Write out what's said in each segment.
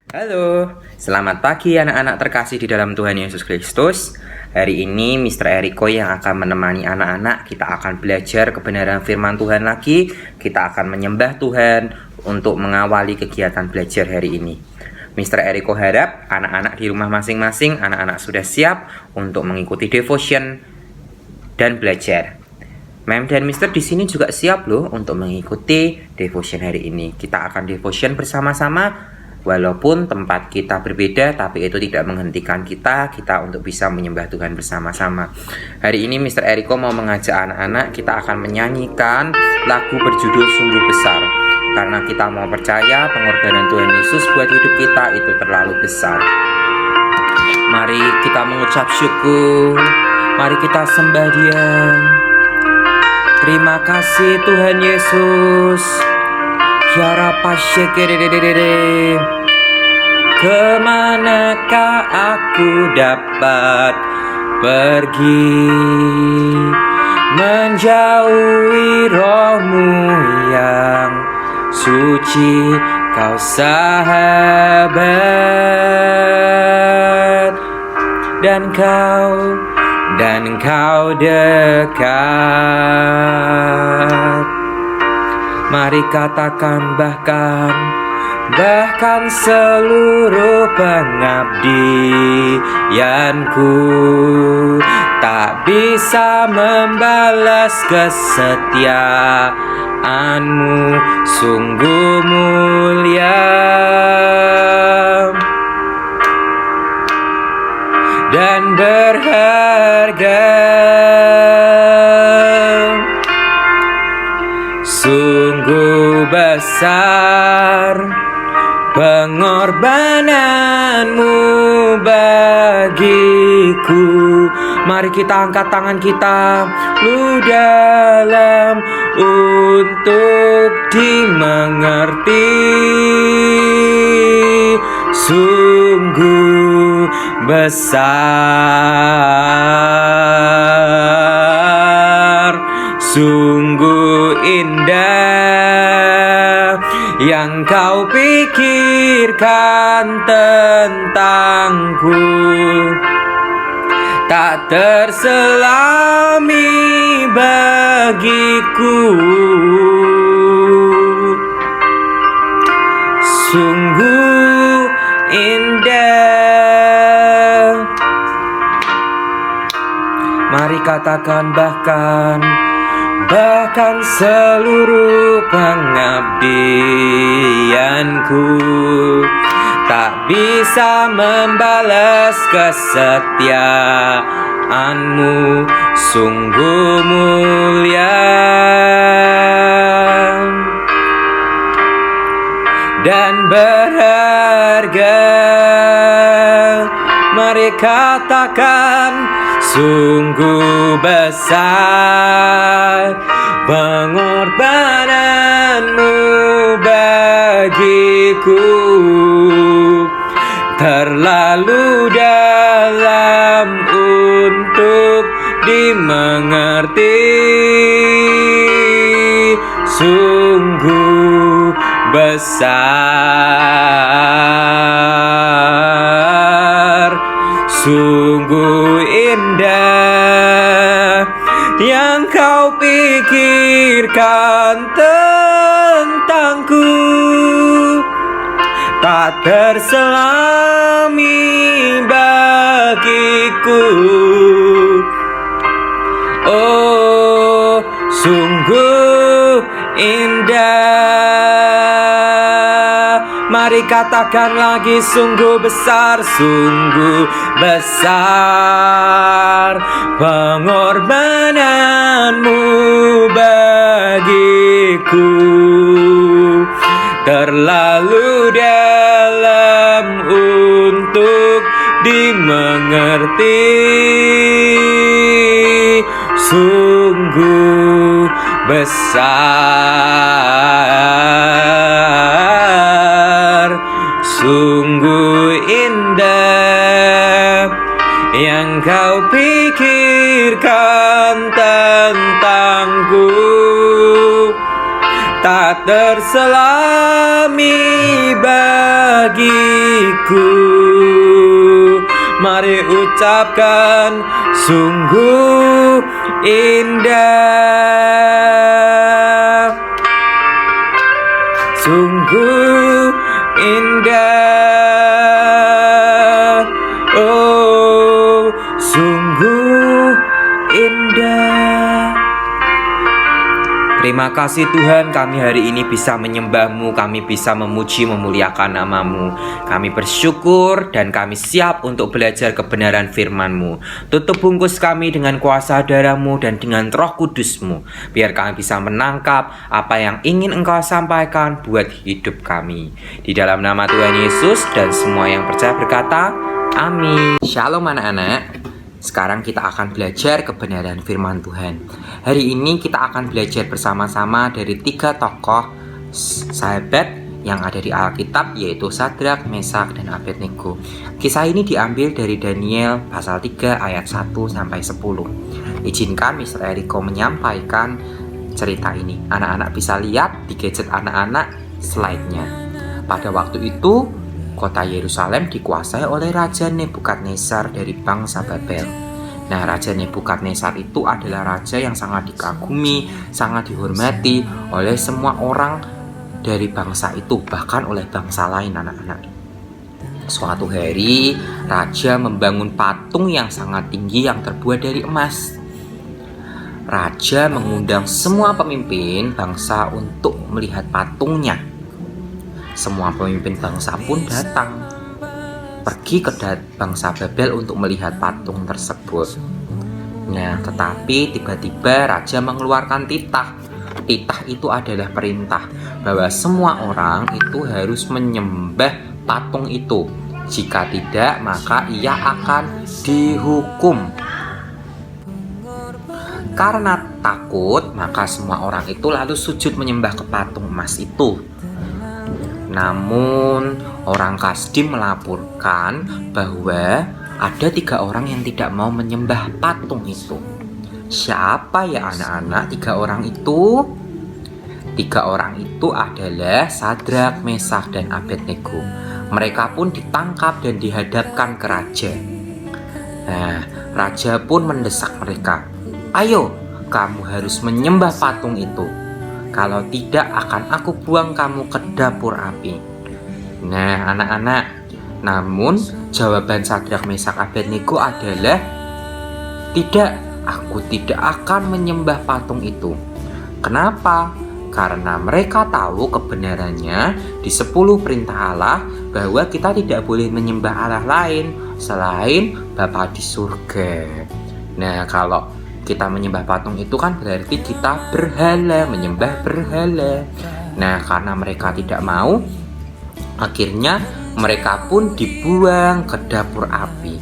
Halo, selamat pagi anak-anak terkasih di dalam Tuhan Yesus Kristus. Hari ini Mr. Eriko yang akan menemani anak-anak. Kita akan belajar kebenaran firman Tuhan lagi. Kita akan menyembah Tuhan untuk mengawali kegiatan belajar hari ini. Mr. Eriko harap anak-anak di rumah masing-masing, anak-anak sudah siap untuk mengikuti devotion dan belajar. Mem dan Mister di sini juga siap loh untuk mengikuti devotion hari ini. Kita akan devotion bersama-sama. Walaupun tempat kita berbeda, tapi itu tidak menghentikan kita untuk bisa menyembah Tuhan bersama-sama. Hari ini Mr. Eriko mau mengajak anak-anak, kita akan menyanyikan lagu berjudul Sungguh Besar. Karena kita mau percaya pengorbanan Tuhan Yesus buat hidup kita itu terlalu besar. Mari kita mengucap syukur, mari kita sembah Dia. Terima kasih Tuhan Yesus. Kiara pasyekedededede. Kemanakah aku dapat pergi, menjauhi roh-Mu yang suci, Kau sahabat, dan Kau dekat. Mari katakan bahkan seluruh pengabdianku tak bisa membalas kesetiaan-Mu, sungguh mulia dan berharga. Sungguh besar pengorbanan-Mu bagiku. Mari kita angkat tangan kita lu dalam untuk dimengerti. Sungguh besar, sungguh indah yang Kau pikirkan tentangku, tak terselami bagiku. Sungguh indah. Mari katakan bahkan seluruh pengabdianku tak bisa membalas kesetiaan-Mu, sungguh mulia dan berharga. Mari katakan sungguh besar pengorbanan-Mu bagiku, terlalu dalam untuk dimengerti. Sungguh besar, sungguh indah yang Kau pikirkan tentangku, tak terselami bagiku. Oh, sungguh indah. Mari katakan lagi, sungguh besar pengorbanan-Mu bagiku, terlalu dalam untuk dimengerti. Sungguh besar, sungguh indah yang Kau pikirkan tentangku, tak terselami bagiku. Mari ucapkan sungguh indah, sungguh indah, oh sungguh indah. Terima kasih Tuhan, kami hari ini bisa menyembah-Mu, kami bisa memuji memuliakan nama-Mu. Kami bersyukur dan kami siap untuk belajar kebenaran firman-Mu. Tutup bungkus kami dengan kuasa darah-Mu dan dengan Roh Kudus-Mu, biar kami bisa menangkap apa yang ingin Engkau sampaikan buat hidup kami. Di dalam nama Tuhan Yesus dan semua yang percaya berkata, amin. Shalom anak-anak. Sekarang kita akan belajar kebenaran firman Tuhan. Hari ini kita akan belajar bersama-sama dari 3 tokoh sahabat yang ada di Alkitab, yaitu Sadrak, Mesak, dan Abednego. Kisah ini diambil dari Daniel pasal 3 ayat 1-10. Izinkan Mr. Eriko menyampaikan cerita ini. Anak-anak bisa lihat di gadget anak-anak slide-nya. Pada waktu itu, kota Yerusalem dikuasai oleh Raja Nebukadnezar dari bangsa Babel. Nah, Raja Nebukadnezar itu adalah raja yang sangat dikagumi, sangat dihormati oleh semua orang dari bangsa itu, bahkan oleh bangsa lain, anak-anak. Suatu hari, raja membangun patung yang sangat tinggi yang terbuat dari emas. Raja mengundang semua pemimpin bangsa untuk melihat patungnya. Semua pemimpin bangsa pun datang, pergi ke bangsa Babel untuk melihat patung tersebut. Nah, tetapi tiba-tiba raja mengeluarkan titah. Titah itu adalah perintah bahwa semua orang itu harus menyembah patung itu. Jika tidak, maka ia akan dihukum. Karena takut, maka semua orang itu lalu sujud menyembah ke patung emas itu. Namun orang Kasdim melaporkan bahwa ada 3 orang yang tidak mau menyembah patung itu. Siapa ya anak-anak 3 orang itu? 3 orang itu adalah Sadrak, Mesak, dan Abednego. Mereka pun ditangkap dan dihadapkan ke raja. Nah, raja pun mendesak mereka, ayo kamu harus menyembah patung itu. Kalau tidak, akan aku buang kamu ke dapur api. Nah, anak-anak, namun jawaban Sadrak, Mesak, Abednego adalah, tidak, aku tidak akan menyembah patung itu. Kenapa? Karena mereka tahu kebenarannya di 10 perintah Allah bahwa kita tidak boleh menyembah Allah lain selain Bapa di surga. Nah, kalau kita menyembah patung itu kan berarti kita berhala, menyembah berhala. Nah, karena mereka tidak mau, akhirnya mereka pun dibuang ke dapur api.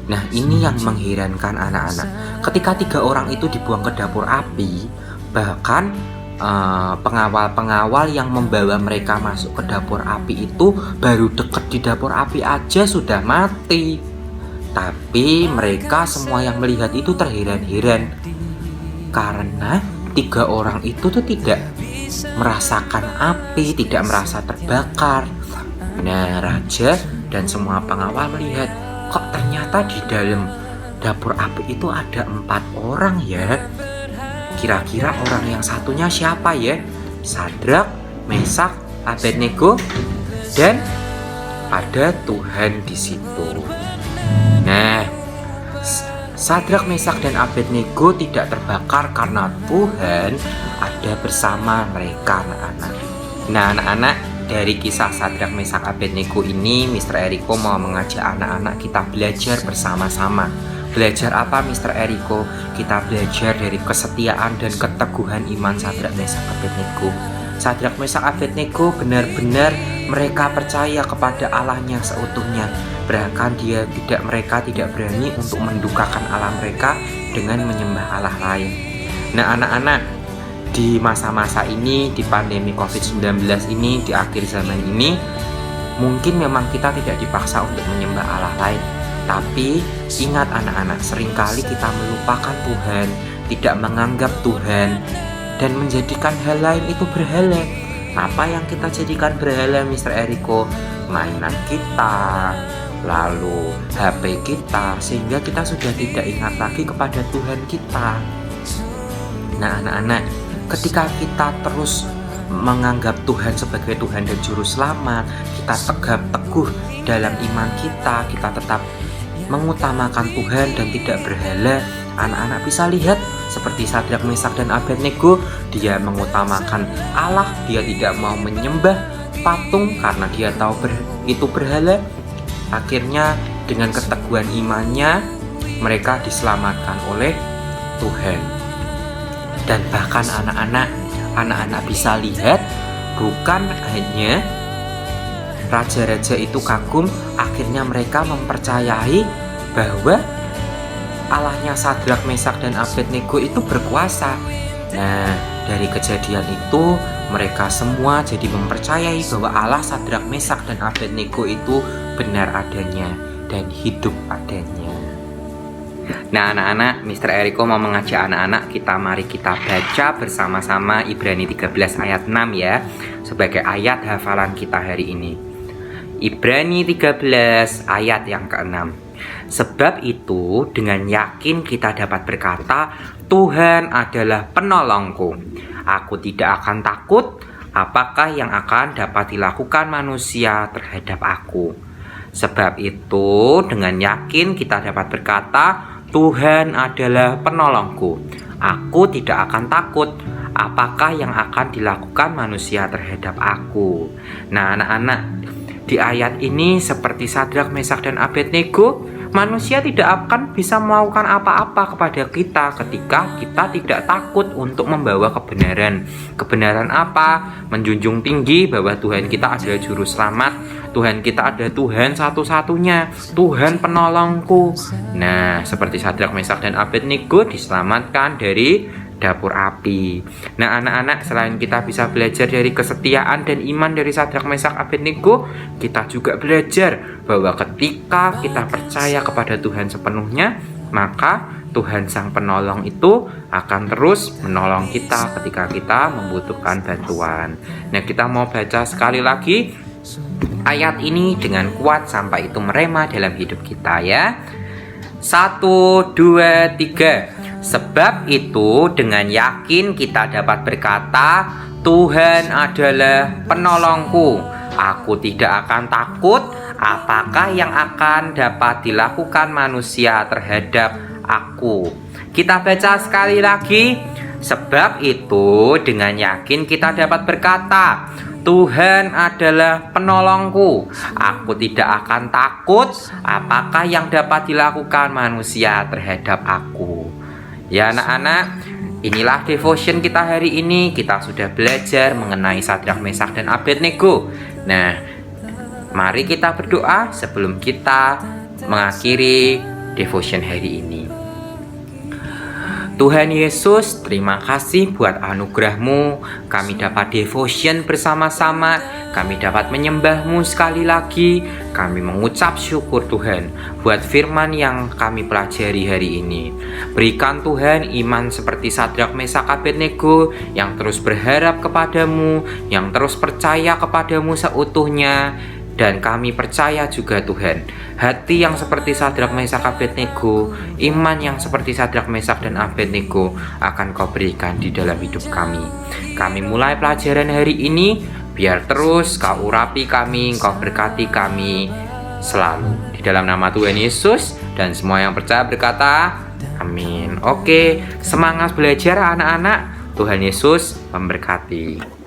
Nah, ini yang mengherankan anak-anak. Ketika 3 orang itu dibuang ke dapur api, bahkan pengawal-pengawal yang membawa mereka masuk ke dapur api itu baru dekat di dapur api aja sudah mati. Tapi mereka semua yang melihat itu terheran-heran karena 3 orang itu tuh tidak merasakan api, tidak merasa terbakar. Nah, raja dan semua pengawal melihat, kok ternyata di dalam dapur api itu ada 4 orang ya. Kira-kira orang yang satunya siapa ya? Sadrak, Mesak, Abednego, dan ada Tuhan di situ. Nah, Sadrak, Mesak, dan Abednego tidak terbakar karena Tuhan ada bersama mereka, anak-anak. Nah, anak-anak, dari kisah Sadrak, Mesak, Abednego ini, Mr. Eriko mau mengajak anak-anak kita belajar bersama-sama. Belajar apa, Mr. Eriko? Kita belajar dari kesetiaan dan keteguhan iman Sadrak, Mesak, Abednego. Sadrak, Mesak, Abednego benar-benar mereka percaya kepada Allahnya seutuhnya. Bahkan mereka tidak berani untuk mendukakan Allah mereka dengan menyembah Allah lain. Nah, anak-anak, di masa-masa ini, di pandemi COVID-19 ini, di akhir zaman ini, mungkin memang kita tidak dipaksa untuk menyembah Allah lain. Tapi ingat anak-anak, seringkali kita melupakan Tuhan, tidak menganggap Tuhan, dan menjadikan hal lain itu berhala. Apa yang kita jadikan berhala, Mr. Eriko? Mainan kita, lalu HP kita, sehingga kita sudah tidak ingat lagi kepada Tuhan kita. Nah, anak-anak, ketika kita terus menganggap Tuhan sebagai Tuhan dan Juru Selamat, kita tegap teguh dalam iman kita, kita tetap mengutamakan Tuhan dan tidak berhala. Anak-anak bisa lihat seperti Sadrak, Mesak, dan Abednego, dia mengutamakan Allah, dia tidak mau menyembah patung karena dia tahu itu berhala. Akhirnya dengan keteguhan imannya mereka diselamatkan oleh Tuhan. Dan bahkan anak-anak bisa lihat, bukan hanya raja-raja itu kagum, akhirnya mereka mempercayai bahwa Allahnya Sadrak, Mesak, dan Abednego itu berkuasa. Nah, dari kejadian itu mereka semua jadi mempercayai bahwa Allah Sadrak, Mesak, dan Abednego itu benar adanya dan hidup adanya. Nah, anak-anak, Mr. Eriko mau mengajak anak-anak mari kita baca bersama-sama Ibrani 13 ayat 6 ya, sebagai ayat hafalan kita hari ini. Ibrani 13 ayat yang ke-6. Sebab itu dengan yakin kita dapat berkata, Tuhan adalah penolongku. Aku tidak akan takut apakah yang akan dapat dilakukan manusia terhadap aku. Sebab itu dengan yakin kita dapat berkata, Tuhan adalah penolongku. Aku tidak akan takut apakah yang akan dilakukan manusia terhadap aku. Nah, anak-anak, di ayat ini seperti Sadrak, Mesak, dan Abednego, manusia tidak akan bisa melakukan apa-apa kepada kita ketika kita tidak takut untuk membawa kebenaran. Kebenaran apa? Menjunjung tinggi bahwa Tuhan kita adalah Juru Selamat, Tuhan kita adalah Tuhan satu-satunya, Tuhan penolongku. Nah, seperti Sadrak, Mesak, dan Abednego diselamatkan dari dapur api. Nah, anak-anak, selain kita bisa belajar dari kesetiaan dan iman dari Sadrak, Mesak, Abednego, kita juga belajar bahwa ketika kita percaya kepada Tuhan sepenuhnya, maka Tuhan Sang Penolong itu akan terus menolong kita ketika kita membutuhkan bantuan. Nah, kita mau baca sekali lagi ayat ini dengan kuat sampai itu merema dalam hidup kita ya. 1, 2, 3. Sebab itu dengan yakin kita dapat berkata, Tuhan adalah penolongku. Aku tidak akan takut apakah yang akan dapat dilakukan manusia terhadap aku. Kita baca sekali lagi. Sebab itu dengan yakin kita dapat berkata, Tuhan adalah penolongku. Aku tidak akan takut apakah yang dapat dilakukan manusia terhadap aku. Ya, anak-anak, inilah devotion kita hari ini. Kita sudah belajar mengenai Sadrak, Mesak, dan Abednego. Nah, mari kita berdoa sebelum kita mengakhiri devotion hari ini. Tuhan Yesus, terima kasih buat anugerah-Mu. Kami dapat devotion bersama-sama. Kami dapat menyembah-Mu sekali lagi. Kami mengucap syukur Tuhan buat firman yang kami pelajari hari ini. Berikan Tuhan iman seperti Sadrak, Mesak, Abednego yang terus berharap kepadamu, yang terus percaya kepadamu seutuhnya. Dan kami percaya juga Tuhan, hati yang seperti Sadrak, Mesak, Abednego, iman yang seperti Sadrak, Mesak, dan Abednego akan Kau berikan di dalam hidup kami. Kami mulai pelajaran hari ini, biar terus Kau urapi kami, Kau berkati kami selalu. Di dalam nama Tuhan Yesus, dan semua yang percaya berkata, amin. Oke, semangat belajar anak-anak. Tuhan Yesus memberkati.